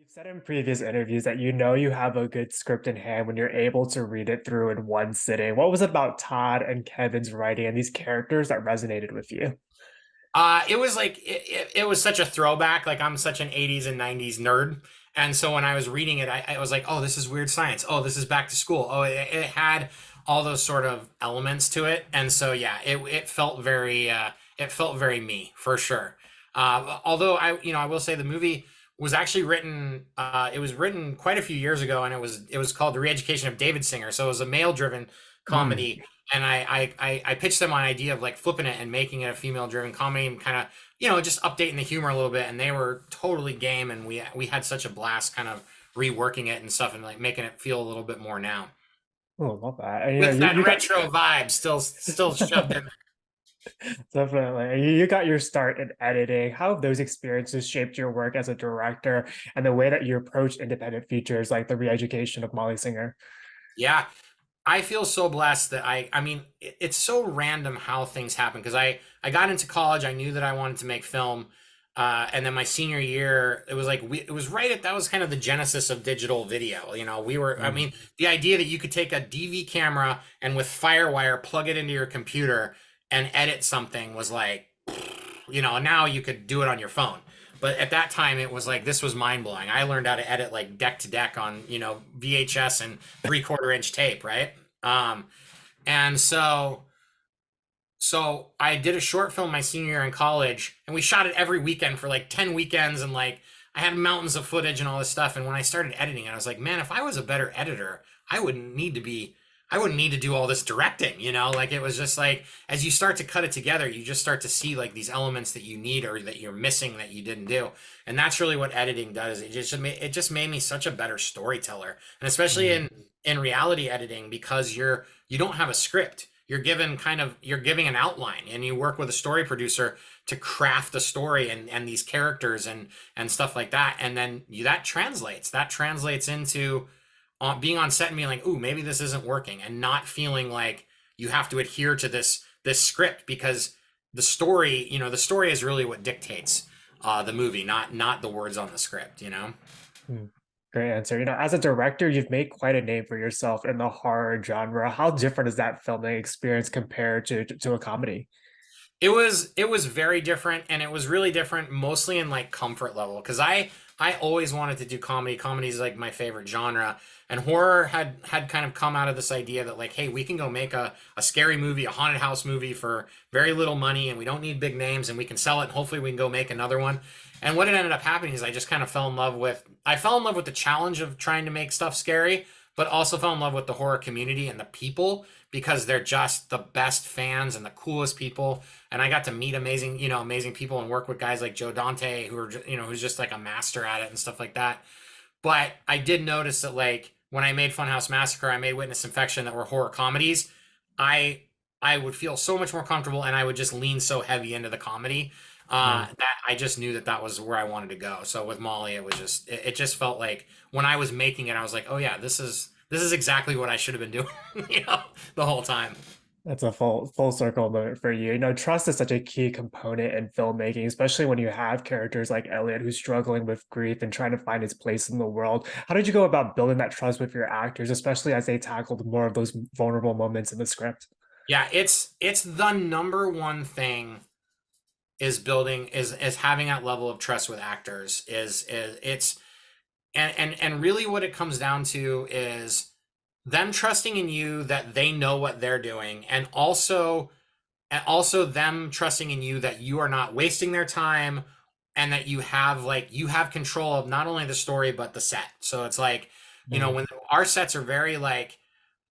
You've said in previous interviews that you know you have a good script in hand when you're able to read it through in one sitting. What was it about Todd and Kevin's writing and these characters that resonated with you? It was like it was such a throwback. Like I'm such an 80s and 90s nerd. And so when I was reading it, I was like, oh, this is weird science. Oh, this is back to school. Oh, it had all those sort of elements to it. And so yeah, it felt very me for sure. Although I will say the movie was actually written it was written quite a few years ago, and it was called The Re-Education of David Singer. So it was a male driven Mm. comedy, and I pitched them an idea of like flipping it and making it a female driven comedy and kind of just updating the humor a little bit, and they were totally game, and we had such a blast kind of reworking it and stuff and like making it feel a little bit more now Oh, love that. And, with you that got retro vibe still shoved in. definitely you got your start in editing. How have those experiences shaped your work as a director and the way that you approach independent features like the re-education of Molly Singer? Yeah, I feel so blessed that I mean it's so random how things happen because I got into college. I knew that I wanted to make film, and then my senior year it was like it was right at that was kind of the genesis of digital video. We were, I Mm. mean, the idea that you could take a DV camera and with FireWire plug it into your computer and edit something was like, now you could do it on your phone. But at that time, it was like this was mind blowing. I learned how to edit like deck to deck on VHS and 3/4 inch tape, right? And so I did a short film my senior year in college, and we shot it every weekend for like 10 weekends, and like I had mountains of footage and all this stuff. And when I started editing it, I was like, man, if I was a better editor, I wouldn't need to be. I wouldn't need to do all this directing, like it was just like as you start to cut it together, you just start to see like these elements that you need or that you're missing that you didn't do, and that's really what editing does. It just made me such a better storyteller, and especially Mm. in reality editing because you don't have a script. You're giving an outline, and you work with a story producer to craft the story and these characters and stuff like that, and then that translates into being on set and being like, ooh, maybe this isn't working, and not feeling like you have to adhere to this script because the story is really what dictates the movie, not the words on the script. Mm. Great answer. As a director, you've made quite a name for yourself in the horror genre. How different is that filming experience compared to a comedy? It was very different, and it was really different mostly in like comfort level because I always wanted to do comedy. Comedy is like my favorite genre, and horror had kind of come out of this idea that like, hey, we can go make a scary movie, a haunted house movie for very little money, and we don't need big names, and we can sell it, and hopefully we can go make another one. And what it ended up happening is I fell in love with the challenge of trying to make stuff scary, but also fell in love with the horror community and the people because they're just the best fans and the coolest people. And I got to meet amazing people and work with guys like Joe Dante, who's just like a master at it and stuff like that. But I did notice that like when I made Funhouse Massacre, I made Witness Infection that were horror comedies. I I would feel so much more comfortable, and I would just lean so heavy into the comedy Mm. that I just knew that that was where I wanted to go. So with Molly, it just felt like when I was making it, I was like, oh yeah, this is exactly what I should have been doing, the whole time. That's a full circle moment for you. Trust is such a key component in filmmaking, especially when you have characters like Elliot who's struggling with grief and trying to find his place in the world. How did you go about building that trust with your actors, especially as they tackled more of those vulnerable moments in the script? Yeah, it's the number one thing is having that level of trust with actors is it's and really what it comes down to is them trusting in you that they know what they're doing, and also them trusting in you that you are not wasting their time, and that you have control of not only the story but the set. So it's like, Mm. when our sets are very like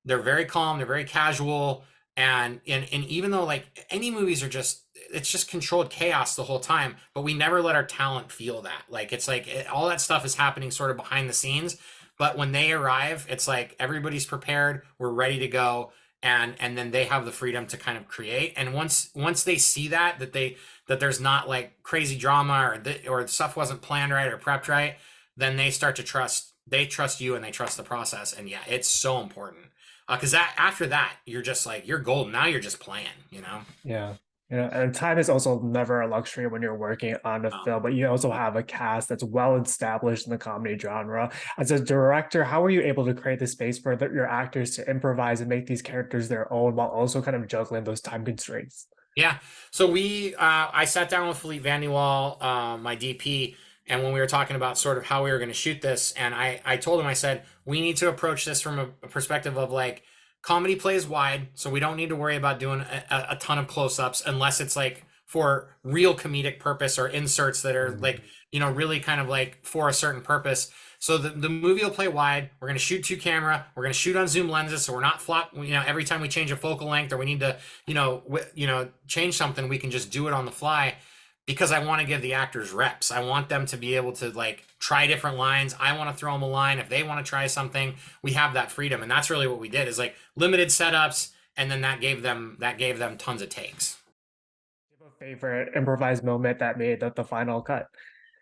they're very calm, they're very casual, and even though like any movies are just it's just controlled chaos the whole time, but we never let our talent feel that. Like it's like all that stuff is happening sort of behind the scenes, but when they arrive, it's like everybody's prepared, we're ready to go, and then they have the freedom to kind of create. And once they see that there's not like crazy drama or stuff wasn't planned right or prepped right, then they trust you and they trust the process. And yeah, it's so important because that after that you're just like you're golden. Now you're just playing. Yeah. You know, and time is also never a luxury when you're working on a film, but you also have a cast that's well established in the comedy genre. As a director, how were you able to create the space for your actors to improvise and make these characters their own while also kind of juggling those time constraints? Yeah. So I sat down with Philippe Vanderwall, my DP, and when we were talking about sort of how we were going to shoot this, and I told him, I said, we need to approach this from a perspective of like comedy plays wide, so we don't need to worry about doing a ton of close-ups unless it's like for real comedic purpose or inserts that are like, Mm. really kind of like for a certain purpose. So the movie will play wide. We're going to shoot two camera. We're going to shoot on zoom lenses, so we're not flop. Every time we change a focal length or we need to change something, we can just do it on the fly because I want to give the actors reps. I want them to be able to like try different lines. I want to throw them a line if they want to try something. We have that freedom, and that's really what we did. Is like limited setups, and then that gave them tons of takes. Do you have a favorite improvised moment that made the final cut?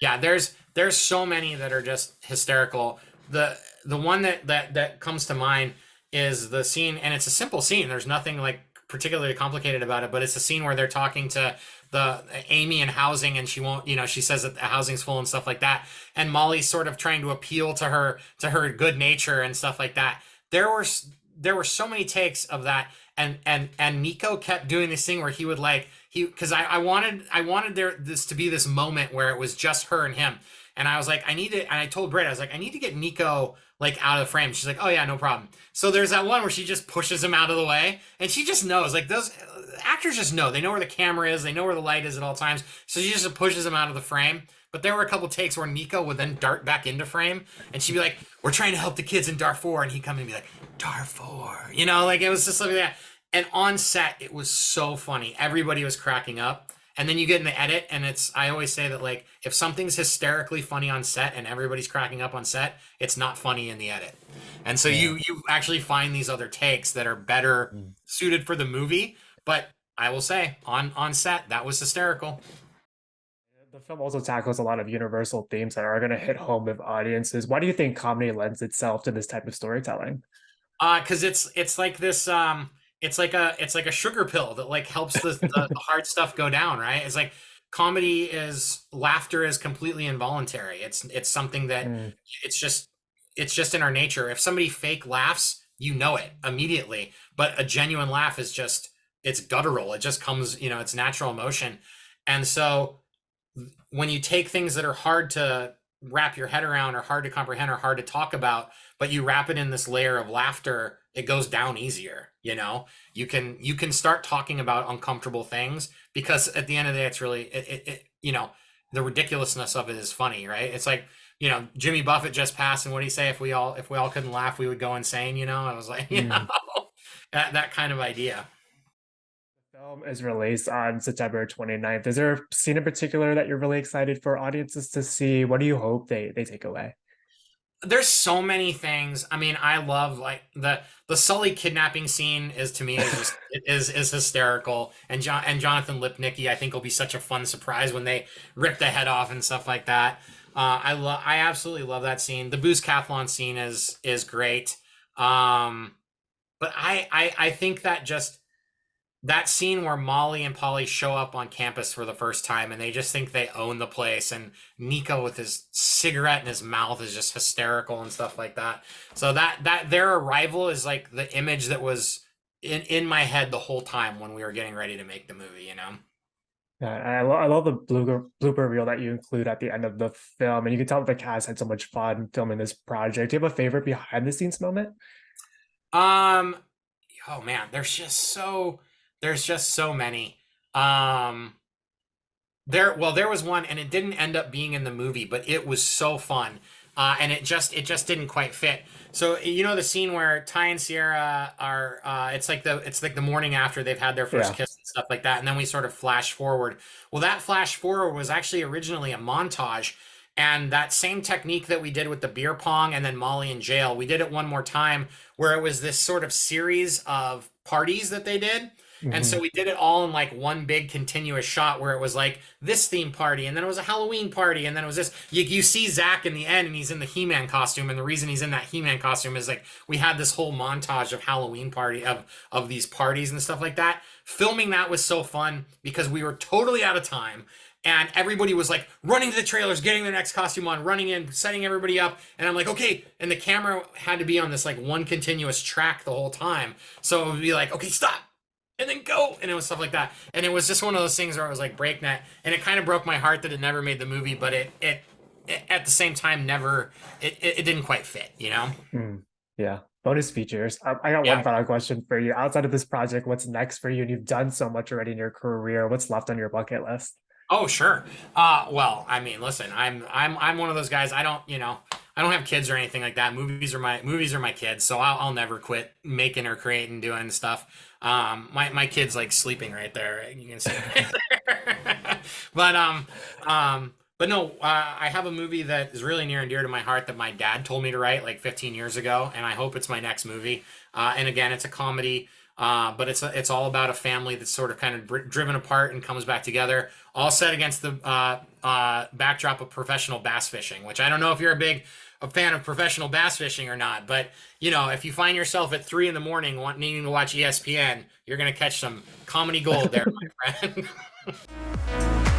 Yeah, there's so many that are just hysterical. The one that comes to mind is the scene, and it's a simple scene. There's nothing like particularly complicated about it, but it's a scene where they're talking to the Amy in housing, and she won't, she says that the housing's full and stuff like that, and Molly's sort of trying to appeal to her good nature and stuff like that. There were there were so many takes of that, and Nico kept doing this thing where he would like because I wanted this to be this moment where it was just her and him, and I was like I need to, and I told Britt I was like I need to get Nico like out of the frame. She's like, oh yeah, no problem. So there's that one where she just pushes him out of the way, and she just knows like those actors just know, they know where the camera is, they know where the light is at all times, so she just pushes him out of the frame. But there were a couple takes where Nico would then dart back into frame, and she'd be like, "We're trying to help the kids in Darfur," and he'd come in and be like, "Darfur," like it was just like that. And on set, it was so funny. Everybody was cracking up. And then you get in the edit, and I always say that like if something's hysterically funny on set and everybody's cracking up on set, it's not funny in the edit. And so Yeah. you actually find these other takes that are better Mm. suited for the movie. But I will say, on set, that was hysterical. The film also tackles a lot of universal themes that are going to hit home with audiences. Why do you think comedy lends itself to this type of storytelling? Because it's like this it's like a sugar pill that like helps the hard stuff go down, right? It's like laughter is completely involuntary. It's something that Mm. it's just it's just in our nature. If somebody fake laughs, you know it immediately. But a genuine laugh is just it's guttural. It just comes, it's natural emotion. And so when you take things that are hard to wrap your head around or hard to comprehend or hard to talk about, but you wrap it in this layer of laughter, it goes down easier. You can start talking about uncomfortable things because at the end of the day, it's really the ridiculousness of it is funny, right? It's like, Jimmy Buffett just passed, and what did he say? If we all couldn't laugh, we would go insane. I was like, Mm. that kind of idea. The film is released on September 29th. Is there a scene in particular that you're really excited for audiences to see? What do you hope they take away? There's so many things. I mean, I love like the Sully kidnapping scene is to me is just is hysterical. And Jonathan Lipnicki, I think will be such a fun surprise when they rip the head off and stuff like that. I absolutely love that scene. The booze Cathlon scene is great. But I think that just that scene where Molly and Polly show up on campus for the first time and they just think they own the place, and Nico with his cigarette in his mouth is just hysterical and stuff like that. So that their arrival is like the image that was in my head the whole time when we were getting ready to make the movie. Yeah, I love the blooper reel that you include at the end of the film, and you can tell the cast had so much fun filming this project. Do you have a favorite behind the scenes moment? Um oh man, there's just so many. Um there was one, and it didn't end up being in the movie, but it was so fun, and it just didn't quite fit. So the scene where Ty and Sierra are, it's like the morning after they've had their first Yeah. kiss and stuff like that, and then we sort of flash forward. Well, that flash forward was actually originally a montage, and that same technique that we did with the beer pong and then Molly in jail, we did it one more time, where it was this sort of series of parties that they did. And so Hmm. we did it all in like one big continuous shot where it was like this theme party, and then it was a Halloween party, and then it was this. You see Zach in the end, and he's in the He-Man costume, and the reason he's in that He-Man costume is like we had this whole montage of Halloween party of these parties and stuff like that. Filming that was so fun because we were totally out of time. And everybody was like running to the trailers, getting their next costume on, running in, setting everybody up. And I'm like, okay. And the camera had to be on this like one continuous track the whole time. So it would be like, okay, stop, and then go, and it was stuff like that. And it was just one of those things where it was like breakneck, and it kind of broke my heart that it never made the movie, but it at the same time never it didn't quite fit, you know. Mm. Yeah. Bonus features. I got one Yeah. final question for you. Outside of this project, what's next for you? And you've done so much already in your career. What's left on your bucket list? Oh, sure. Well, I mean, listen, I'm one of those guys. I don't, I don't have kids or anything like that. Movies are my kids, so I'll never quit making or creating, doing stuff. My kid's like sleeping right there. You can see it right there. But no, I have a movie that is really near and dear to my heart that my dad told me to write like 15 years ago, and I hope it's my next movie. And again, it's a comedy. But it's all about a family that's sort of kind of driven apart and comes back together, all set against the backdrop of professional bass fishing. Which I don't know if you're a fan of professional bass fishing or not, but if you find yourself at 3 in the morning needing to watch ESPN, you're gonna catch some comedy gold there, my friend.